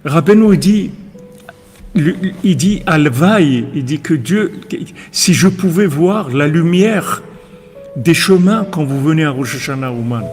Rabbeinu il dit Alvaï, il dit que Dieu, si je pouvais voir la lumière des chemins quand vous venez à Rosh Hashanah Ouman.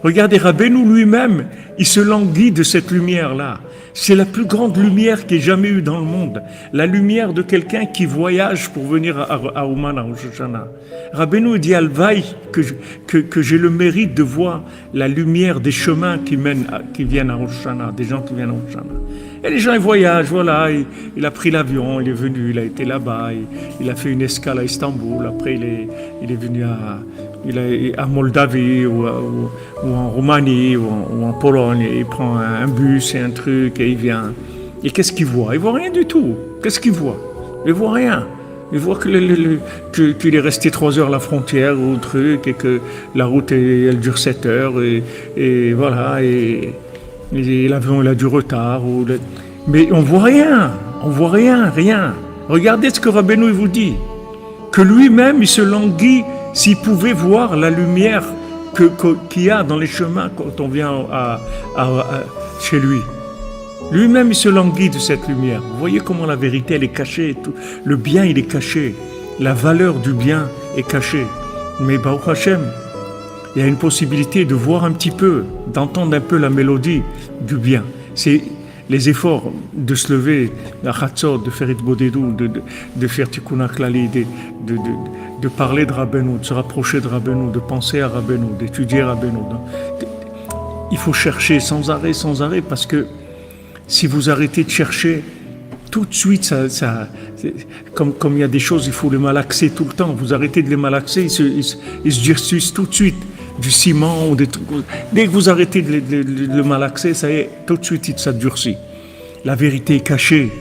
Regardez, Rabbeinu lui-même, il se languit de cette lumière-là. C'est la plus grande lumière qu'il y ait jamais eu dans le monde. La lumière de quelqu'un qui voyage pour venir à Ouman, à Rosh Hashanah. Rabbeinu dit Alvaï que j'ai le mérite de voir la lumière des chemins qui viennent à Rosh Hashanah, des gens qui viennent à Rosh Hashanah. Et les gens ils voyagent, voilà, il a pris l'avion, il est venu, il a été là-bas, il a fait une escale à Istanbul, après il est venu à Moldavie ou en Roumanie ou en Pologne, et il prend un bus et un truc et il vient. Et qu'est-ce qu'il voit? Il voit rien du tout. Qu'est-ce qu'il voit? Il voit rien. Il voit qu'il est resté 3 heures à la frontière ou truc et que la route elle dure 7 heures et voilà et l'avion il a du retard. Mais on voit rien. On voit rien. Regardez ce que Rabbeinu vous dit. Que lui-même il se languit s'il pouvait voir la lumière qu'il y a dans les chemins quand on vient chez lui. Lui-même, il se languit de cette lumière. Vous voyez comment la vérité, elle est cachée. Le bien, il est caché. La valeur du bien est cachée. Mais Baruch Hashem, il y a une possibilité de voir un petit peu, d'entendre un peu la mélodie du bien. C'est les efforts de se lever, la Chatzot, de faire Itbodedou, de faire Tikkun HaKlali, de parler de Rabbeinu, de se rapprocher de Rabbeinu, de penser à Rabbeinu, d'étudier Rabbeinu. Il faut chercher sans arrêt, parce que si vous arrêtez de chercher, tout de suite, comme il y a des choses, il faut les malaxer tout le temps. Vous arrêtez de les malaxer, ils se durcissent tout de suite. Du ciment ou des trucs. Dès que vous arrêtez de le malaxer, ça y est, tout de suite, ça durcit. La vérité est cachée.